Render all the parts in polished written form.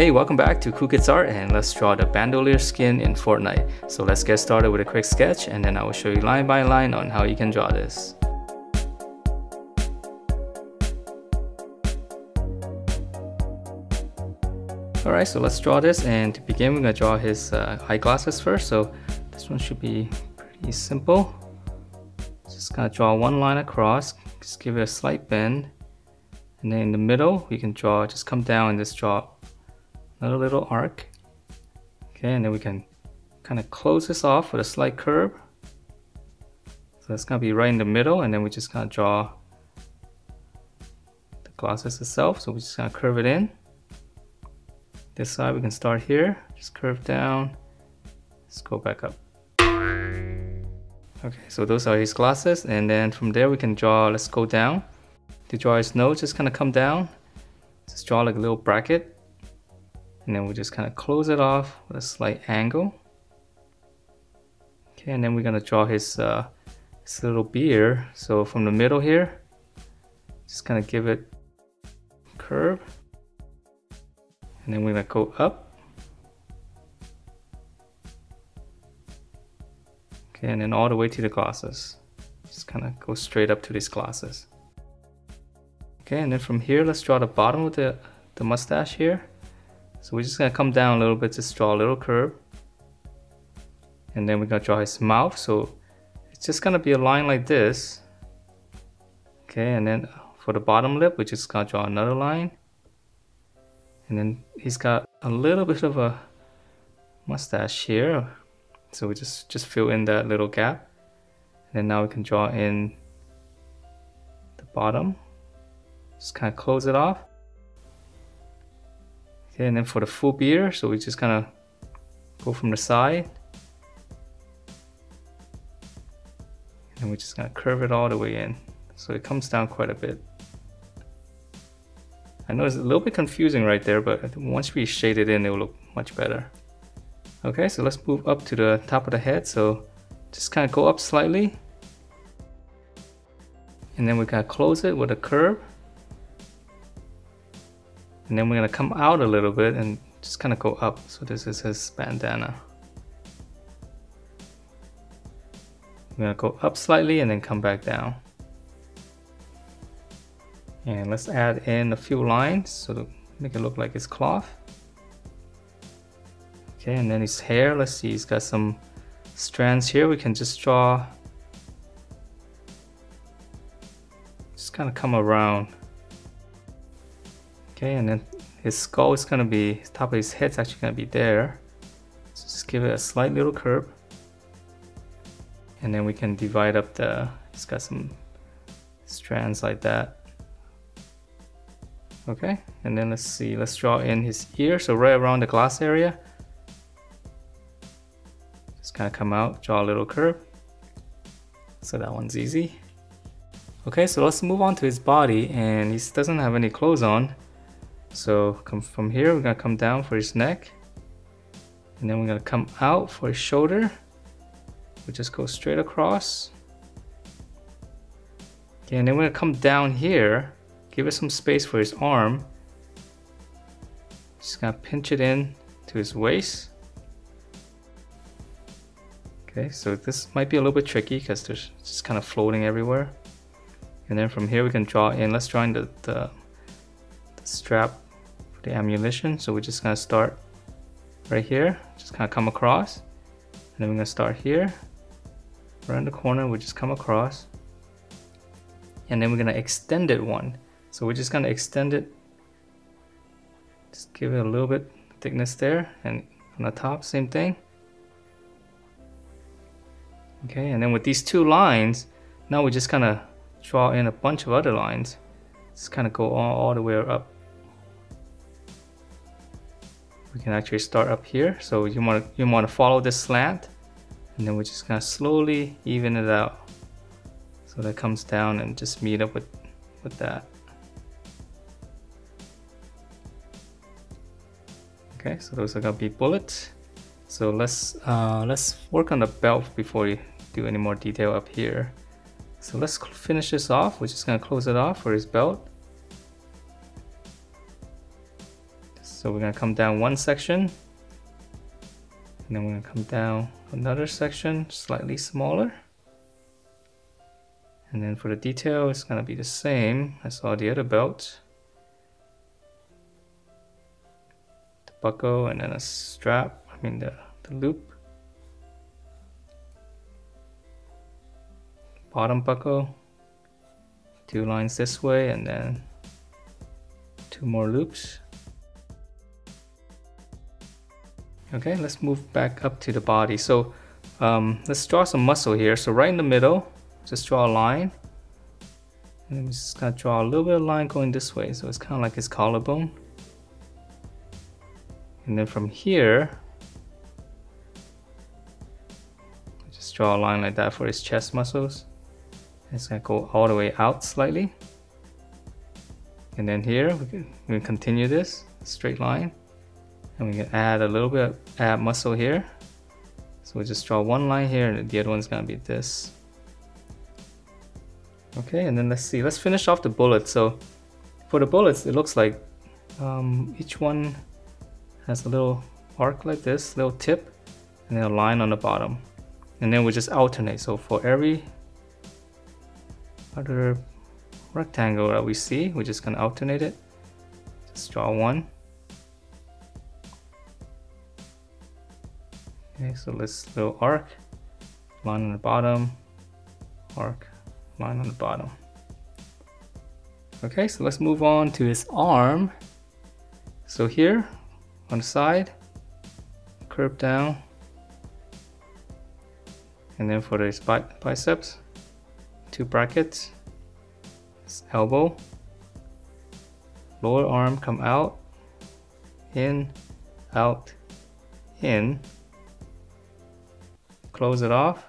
Hey, welcome back to Cool Kids Art, and let's draw the Bandolier skin in Fortnite. So let's get started with a quick sketch, and then I will show you line by line on how you can draw this. Alright, so let's draw this, and to begin we're going to draw his eyeglasses first. So this one should be pretty simple. Just going to draw one line across, just give it a slight bend, and then in the middle we can draw, just come down and just draw another little arc. Okay, and then we can kind of close this off with a slight curve. So it's going to be right in the middle, and then we just going to draw the glasses itself. So we're just going to curve it in. This side we can start here, just curve down, let's go back up. Okay, so those are his glasses, and then from there we can draw, let's go down. To draw his nose, just kind of come down, just draw like a little bracket. And then we just kind of close it off with a slight angle. Okay, and then we're gonna draw his little beard. So from the middle here, just kind of give it a curve. And then we're gonna go up. Okay, and then all the way to the glasses. Just kind of go straight up to these glasses. Okay, and then from here, let's draw the bottom of the mustache here. So we're just gonna come down a little bit, just draw a little curve. And then we're gonna draw his mouth. So it's just gonna be a line like this. Okay, and then for the bottom lip, we're just gonna draw another line. And then he's got a little bit of a mustache here. So we just fill in that little gap. And then now we can draw in the bottom. Just kind of close it off. Okay, and then for the full beard, so we just kind of go from the side. And we're just gonna curve it all the way in. So it comes down quite a bit. I know it's a little bit confusing right there, but once we shade it in, it will look much better. Okay, so let's move up to the top of the head. So just kind of go up slightly. And then we're gonna close it with a curve. And then we're gonna come out a little bit and just kind of go up. So this is his bandana. We're gonna go up slightly and then come back down. And let's add in a few lines so to make it look like his cloth. Okay, and then his hair, let's see, he's got some strands here. We can just draw, just kind of come around. Okay, and then his skull is gonna be, the top of his head's actually gonna be there. So just give it a slight little curve. And then we can divide up he's got some strands like that. Okay, and then let's see, let's draw in his ear. So right around the glass area. Just kind of come out, draw a little curve. So that one's easy. Okay, so let's move on to his body, and he doesn't have any clothes on. So from here, we're gonna come down for his neck, and then we're gonna come out for his shoulder. We just go straight across. Okay, and then we're gonna come down here, give it some space for his arm. Just gonna pinch it in to his waist. Okay, so this might be a little bit tricky because there's just kind of floating everywhere. And then from here we can draw in, let's draw in the strap for the ammunition. So we're just gonna start right here, just kind of come across, and then we're gonna start here, right in the corner, we just come across, and then we're gonna extend it one. So we're just gonna extend it, just give it a little bit thickness there, and on the top, same thing. Okay, and then with these two lines, now we just kind of draw in a bunch of other lines. Just kind of go all the way up. We can actually start up here. So you want to follow this slant, and then we're just gonna slowly even it out so that comes down and just meet up with that. Okay, so those are gonna be bullets. So let's work on the belt before we do any more detail up here. So let's finish this off. We're just gonna close it off for his belt. Just So we're gonna come down one section, and then we're gonna come down another section, slightly smaller. And then for the detail, it's gonna be the same as all the other belts. The buckle and then a strap, the loop. Bottom buckle, 2 lines this way and then 2 more loops. Okay, let's move back up to the body. So let's draw some muscle here. So right in the middle, just draw a line. And then we're just gonna draw a little bit of line going this way. So it's kind of like his collarbone. And then from here, just draw a line like that for his chest muscles. It's gonna go all the way out slightly. And then here, we can continue this straight line. And we can add a little bit, add muscle here. So we just draw one line here and the other one's gonna be this. Okay, and then let's see, let's finish off the bullets. So for the bullets, it looks like each one has a little arc like this, little tip, and then a line on the bottom. And then we just alternate. So for every other rectangle that we see, we're just gonna alternate it. Just draw one. Okay, so this little arc, line on the bottom, arc, line on the bottom. Okay, so let's move on to his arm. So here on the side, curve down, and then for his biceps, 2 brackets, his elbow, lower arm come out, in, out, in, close it off,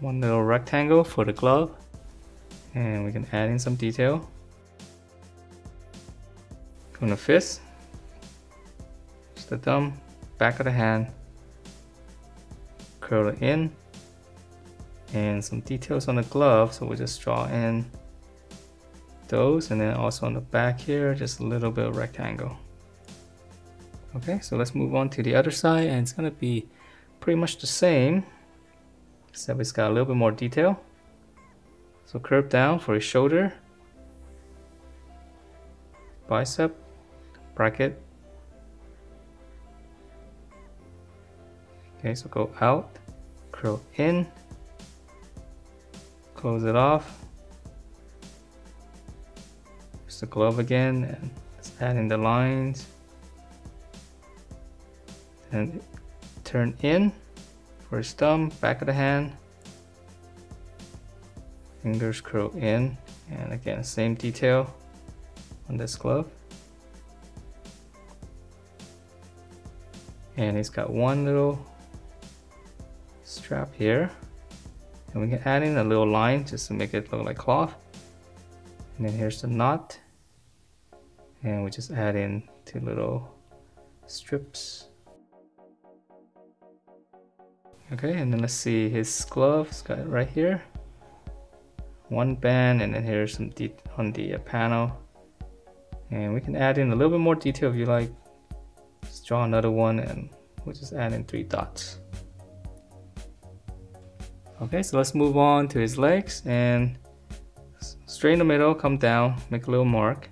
one little rectangle for the glove, and we can add in some detail. From the fist, just the thumb, back of the hand, curl it in, and some details on the glove, so we'll just draw in those, and then also on the back here, just a little bit of rectangle. Okay, so let's move on to the other side, and it's gonna be pretty much the same, except it's got a little bit more detail. So curve down for his shoulder, bicep, bracket. Okay, so go out, curl in, close it off. Just the glove again, and let's add in the lines. And turn in for his thumb, back of the hand, fingers curl in, and again same detail on this glove. And he's got one little strap here, and we can add in a little line just to make it look like cloth. And then here's the knot, and we just add in 2 little strips. Okay, and then let's see his glove. It's got it right here, 1 band, and then here's some on the panel. And we can add in a little bit more detail if you like. Just draw another one, and we'll just add in 3 dots. Okay, so let's move on to his legs, and straight in the middle, come down, make a little mark,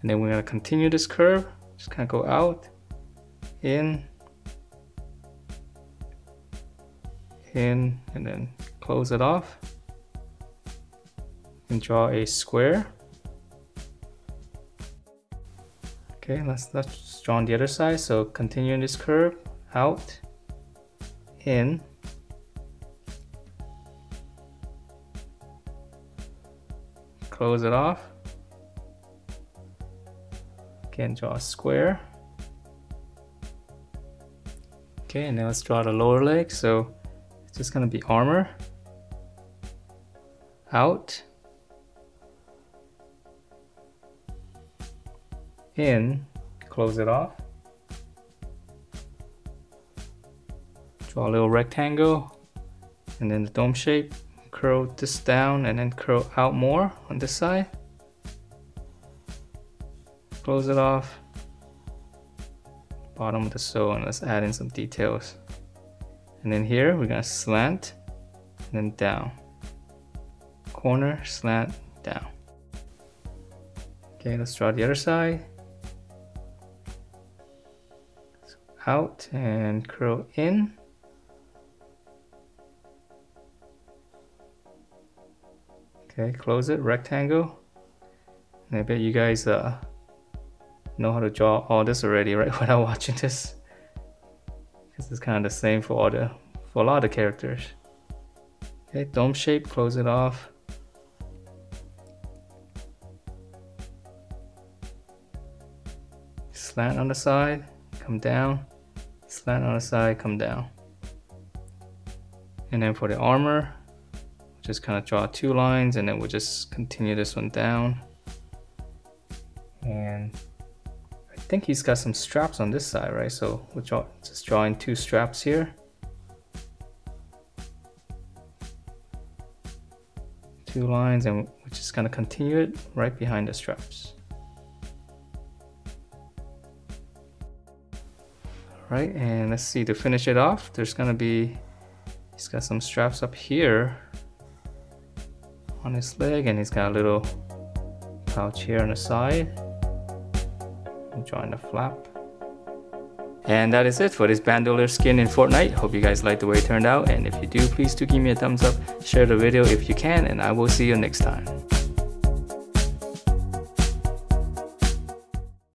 and then we're gonna continue this curve. Just kind of go out, in, and then close it off, and draw a square. Okay, let's draw on the other side. So continuing this curve, out, in, close it off. Again, draw a square. Okay, and now let's draw the lower leg. So it's just gonna be armor, out, in, close it off, draw a little rectangle, and then the dome shape, curl this down and then curl out more on this side, close it off. Bottom of the sew, and let's add in some details. And then here we're gonna slant and then down. Corner, slant, down. Okay, let's draw the other side. So out and curl in. Okay, close it, rectangle. And I bet you guys know how to draw all this already, right? Without watching this, because it's kind of the same for a lot of the characters. Okay, dome shape, close it off. Slant on the side, come down. Slant on the side, come down. And then for the armor, just kind of draw 2 lines, and then we'll just continue this one down. And I think he's got some straps on this side, right? So we'll just draw in 2 straps here. 2 lines, and we're just gonna continue it right behind the straps. All right, and let's see, to finish it off, he's got some straps up here on his leg, and he's got a little pouch here on the side. Join the flap. And that is it for this Bandolier skin in Fortnite. Hope you guys liked the way it turned out, and if you do, please do give me a thumbs up, share the video if you can, and I will see you next time.